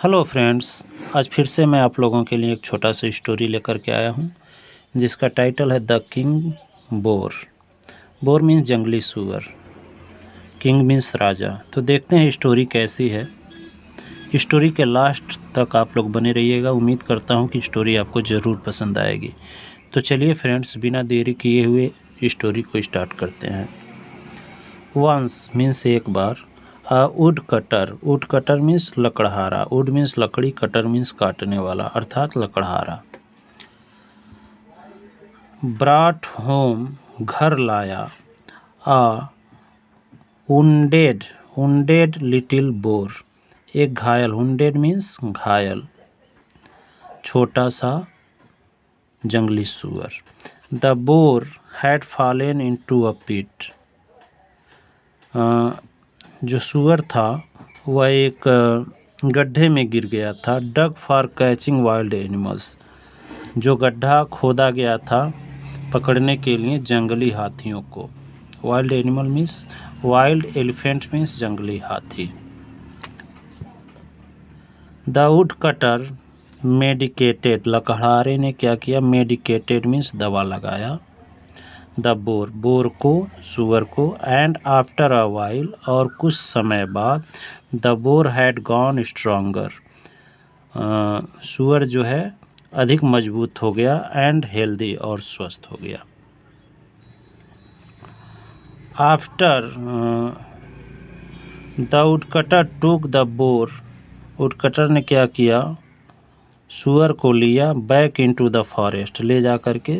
Hello friends, आज फिर से मैं आप लोगों के लिए एक छोटा सा स्टोरी लेकर के आया हूँ जिसका टाइटल है the king bore. Bore means जंगली सूअर, किंग मीन्स राजा। तो देखते हैं स्टोरी कैसी है। स्टोरी के लास्ट तक आप लोग बने रहिएगा। उम्मीद करता हूँ कि स्टोरी आपको ज़रूर पसंद आएगी। तो चलिए फ्रेंड्स, बिना देरी किए हुए स्टोरी को स्टार्ट करते हैं। वंस मीन्स एक बार, वुड कटर मीन्स लकड़हारा। वुड मीन्स लकड़ी, कटर मीन्स काटने वाला अर्थात लकड़हारा। ब्राट होम घर लाया, आ वुंडेड लिटिल बोर एक घायल, वुंडेड मीन्स घायल, छोटा सा जंगली सूअर। The boar had fallen into a pit, जो सूअर था वह एक गड्ढे में गिर गया था। डग फॉर कैचिंग वाइल्ड एनिमल्स, जो गड्ढा खोदा गया था पकड़ने के लिए जंगली हाथियों को। Wild animal means wild elephant means जंगली हाथी। द वुड कटर मेडिकेटेड, लकड़हारे ने क्या किया? मेडिकेटेड मीन्स दवा लगाया। द बोर को, सूअर को। एंड आफ्टर अ वाइल, और कुछ समय बाद। The boar had gone stronger, सूअर जो है अधिक मजबूत हो गया। एंड हेल्दी, और स्वस्थ हो गया। After the woodcutter took the bore, woodcutter ने क्या किया? सूअर को लिया बैक इनटू द फॉरेस्ट, ले जा करके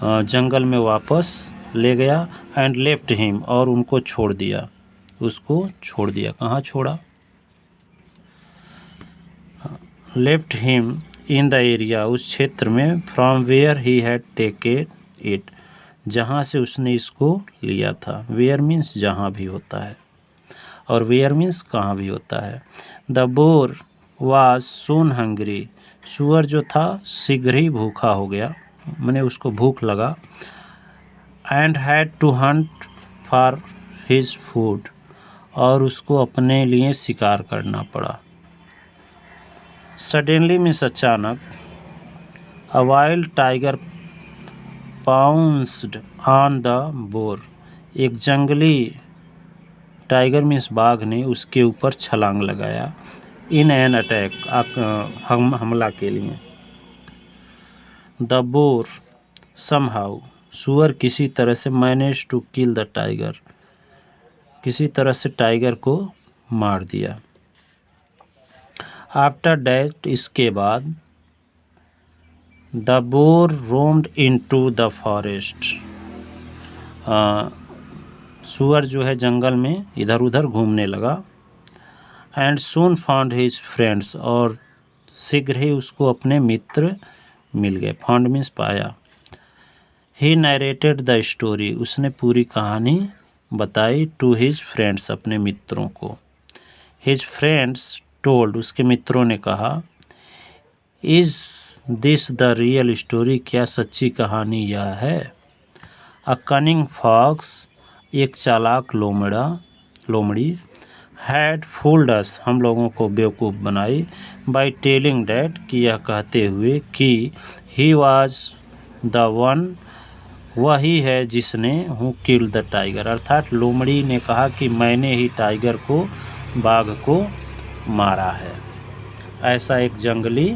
जंगल में वापस ले गया। एंड लेफ्ट हिम, और उनको छोड़ दिया, उसको छोड़ दिया। कहाँ छोड़ा? Left him in the area, उस क्षेत्र में। From where he had taken it, जहाँ से उसने इसको लिया था। वेयर मीन्स जहाँ भी होता है, और वेयर मीन्स कहाँ भी होता है। The bore was soon hungry, सूअर जो था शीघ्र ही भूखा हो गया, मैंने उसको भूख लगा। And had to hunt for his food, और उसको अपने लिए शिकार करना पड़ा। सडनली मीन्स अचानक। A wild tiger pounced on the boar, एक जंगली टाइगर मीन्स बाघ ने उसके ऊपर छलांग लगाया। इन एन अटैक, हमला के लिए। द बोर समहाउ, सूअर किसी तरह से। Manage to kill the tiger, किसी तरह से टाइगर को मार दिया। आफ्टर दैट, इसके बाद। The bore roamed into the forest, सूअर जो है जंगल में इधर उधर घूमने लगा। And soon found his friends, और शीघ्र ही उसको अपने मित्र मिल गए। फाउंड मीन्स पाया। ही नरेटेड द स्टोरी, उसने पूरी कहानी बताई। टू हिज फ्रेंड्स, अपने मित्रों को। हिज फ्रेंड्स टोल्ड, उसके मित्रों ने कहा। Is this the real story, क्या सच्ची कहानी यह है? अ कनिंग फॉक्स, एक चालाक लोमड़ी। हैड फूल्ड अस, हम लोगों को बेवकूफ़ बनाई। बाई टेलिंग डैट, कि यह कहते हुए कि ही वॉज द वन, वही है जिसने हु किल्ड द टाइगर, अर्थात लोमड़ी ने कहा कि मैंने ही टाइगर को, बाघ को मारा है। ऐसा एक जंगली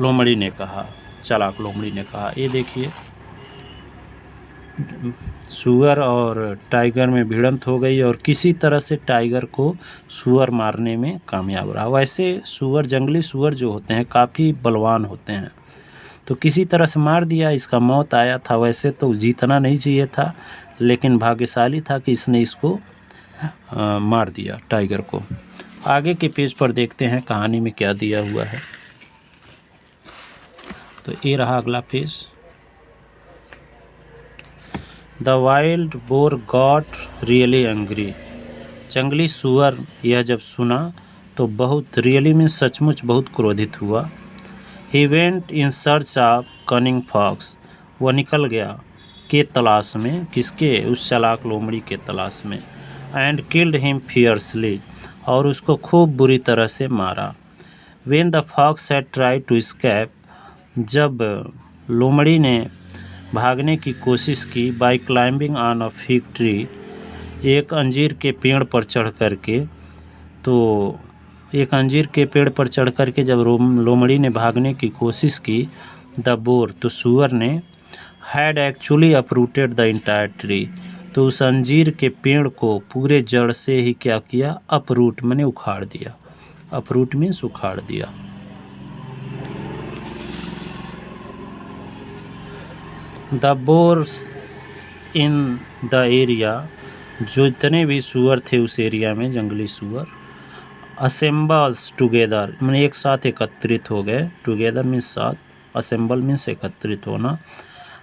लोमड़ी ने कहा, चालाक लोमड़ी ने कहा। ये देखिए, सूअर और टाइगर में भिड़ंत हो गई, और किसी तरह से टाइगर को सूअर मारने में कामयाब रहा। वैसे सूअर, जंगली सूअर जो होते हैं काफ़ी बलवान होते हैं, तो किसी तरह से मार दिया। इसका मौत आया था। वैसे तो जीतना नहीं चाहिए था, लेकिन भाग्यशाली था कि इसने इसको मार दिया, टाइगर को। आगे के पेज पर देखते हैं कहानी में क्या दिया हुआ है। तो ये रहा अगला page. The wild bore got really angry, जंगली सूअर यह जब सुना तो बहुत, रियली में सचमुच बहुत क्रोधित हुआ। He went in search of cunning fox, वह निकल गया के तलाश में, किसके? उस चालाक लोमड़ी के तलाश में। एंड किल्ड हिम फियर्सली, और उसको खूब बुरी तरह से मारा। When the fox had tried to escape, जब लोमड़ी ने भागने की कोशिश की, by climbing on a fig tree, एक अंजीर के पेड़ पर चढ़ कर के, तो एक अंजीर के पेड़ पर चढ़ कर के जब लोमड़ी ने भागने की कोशिश की, द बोर, तो सूअर ने, had actually uprooted the entire tree, तो उस अंजीर के पेड़ को पूरे जड़ से ही क्या किया, अपरूट माने उखाड़ दिया। अपरूट मीन्स उखाड़ दिया। The boars in the area, जो जितने भी सूअर थे उस एरिया में, जंगली सूअर, असेंबल्स टुगेदर मैंने एक साथ एकत्रित हो गए, टुगेदर मीन्स साथ, असेंबल मीन्स एकत्रित होना,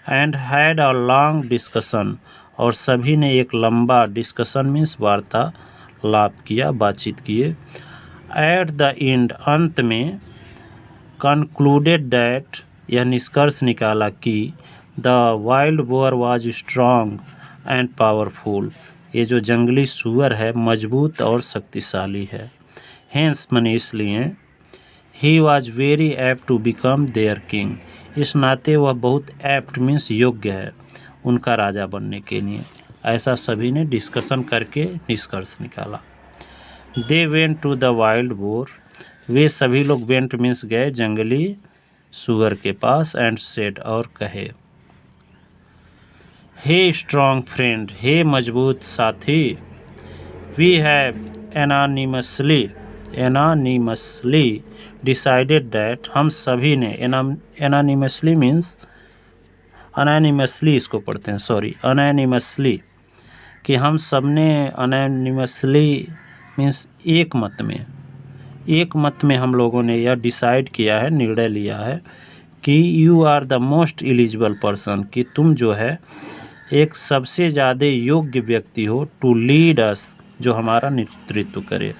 and had a long discussion, और सभी ने एक लंबा, डिस्कशन मीन्स वार्तालाप किया, बातचीत किए। एट द एंड, अंत में, कंक्लूडेड डैट, यह निष्कर्ष निकाला कि the wild bore was strong and powerful, ये जो जंगली सूअर है मजबूत और शक्तिशाली है। हेंस माने इसलिए, he was very apt to become their king, इस नाते वह बहुत एप्ट मीन्स योग्य है उनका राजा बनने के लिए। ऐसा सभी ने डिस्कशन करके निष्कर्ष निकाला। They went to the wild boar, वे सभी लोग, वेंट मीन्स गए, जंगली सूअर के पास, एंड सेड, और कहे, हे स्ट्रॉन्ग फ्रेंड, हे मजबूत साथी, वी हैव एनानिमसली डिसाइडेड दैट, हम सभी ने, एनानिमसली मीन्स, अनैनिमसली इसको पढ़ते हैं, सॉरी, अनैनिमसली, कि हम सब ने, अनैनिमसली मीन्स एक मत में हम लोगों ने यह डिसाइड किया है, निर्णय लिया है कि you are the most eligible person, कि तुम जो है एक सबसे ज़्यादा योग्य व्यक्ति हो, टू लीड अस, जो हमारा नेतृत्व करे,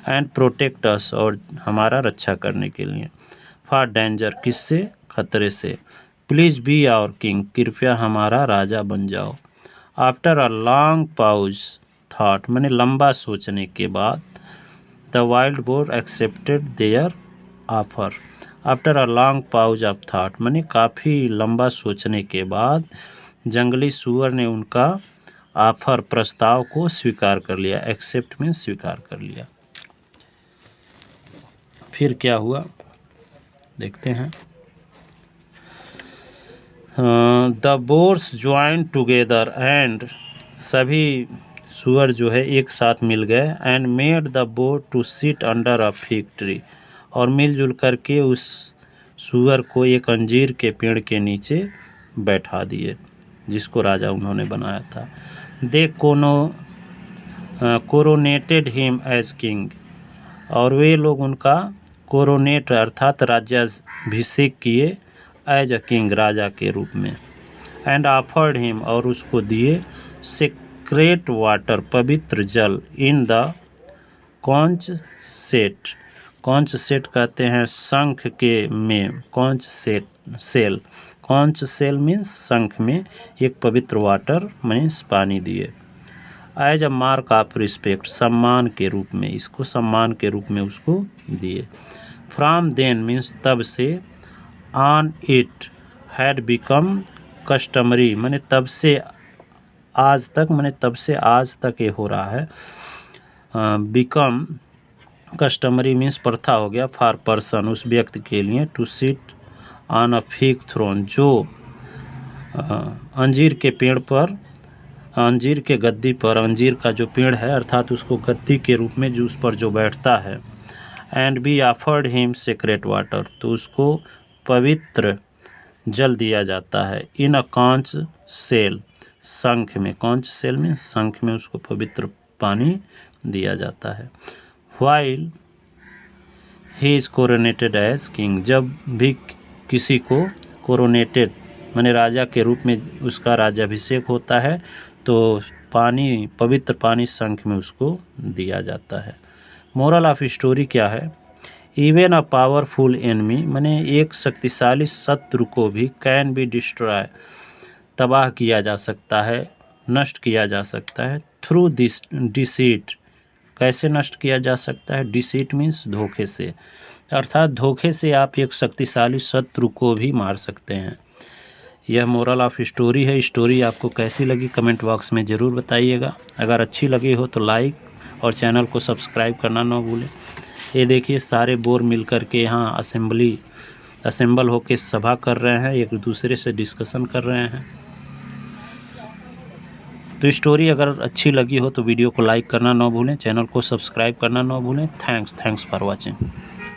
एंड प्रोटेक्ट अस, और हमारा रक्षा करने के लिए, फॉर डेंजर, किससे, खतरे से, प्लीज़ बी आवर किंग, कृपया हमारा राजा बन जाओ। After a long pause thought मैंने लंबा सोचने के बाद, the wild boar accepted their offer. After a long pause of thought मैंने काफ़ी लंबा सोचने के बाद जंगली सूअर ने उनका ऑफर, प्रस्ताव को स्वीकार कर लिया। एक्सेप्ट में स्वीकार कर लिया। फिर क्या हुआ देखते हैं। The boars join together and, सभी सूअर जो है एक साथ मिल गए, and made the boar to sit under a fig tree, और मिलजुल करके उस सूअर को एक अंजीर के पेड़ के नीचे बैठा दिए जिसको राजा उन्होंने बनाया था। दे कोरोनेटेड हिम एज किंग, और वे लोग उनका कोरोनेट अर्थात राज्याभिषेक किए, एज अ किंग, राजा के रूप में। एंड ऑफर्ड हिम, और उसको दिए, सेक्रेट वाटर, पवित्र जल, in the conch set, conch set कहते हैं शंख के में, conch shell, conch shell means शंख में एक पवित्र वाटर मीन्स पानी दिए। As a mark of respect, सम्मान के रूप में, इसको सम्मान के रूप में उसको दिए। फ्रॉम देन मीन्स तब से, on it had become customary मैंने तब से आज तक, मैंने तब से आज तक ये हो रहा है। बिकम कस्टमरी मीन्स प्रथा हो गया, फॉर पर्सन उस व्यक्ति के लिए, to sit on a fig throne, जो अंजीर के पेड़ पर, अंजीर के गद्दी पर, अंजीर का जो पेड़ है अर्थात उसको गद्दी के रूप में जो उस पर जो बैठता है। And be offered him sacred water, तो उसको पवित्र जल दिया जाता है। इन अ कॉन्च सेल, शंख में, कॉन्च सेल में शंख में उसको पवित्र पानी दिया जाता है। While he is coronated as king, जब भी किसी को कोरोनेटेड माने राजा के रूप में उसका राज्याभिषेक होता है तो पानी, पवित्र पानी शंख में उसको दिया जाता है। मोरल ऑफ स्टोरी क्या है? इवन अ पावरफुल एनिमी माने एक शक्तिशाली शत्रु को भी कैन बी डिस्ट्रॉय, तबाह किया जा सकता है, नष्ट किया जा सकता है, थ्रू दिस डिसीट कैसे नष्ट किया जा सकता है? डिसीट मीन्स धोखे से, अर्थात धोखे से आप एक शक्तिशाली शत्रु को भी मार सकते हैं। यह मोरल ऑफ स्टोरी है। स्टोरी आपको कैसी लगी कमेंट बॉक्स में ज़रूर बताइएगा। अगर अच्छी लगी हो तो लाइक और चैनल को सब्सक्राइब करना ना भूलें। ये देखिए सारे बोर मिल कर के यहाँ असेंबल होकर सभा कर रहे हैं, एक दूसरे से डिस्कशन कर रहे हैं। तो स्टोरी अगर अच्छी लगी हो तो वीडियो को लाइक करना ना भूलें, चैनल को सब्सक्राइब करना ना भूलें। Thanks for watching.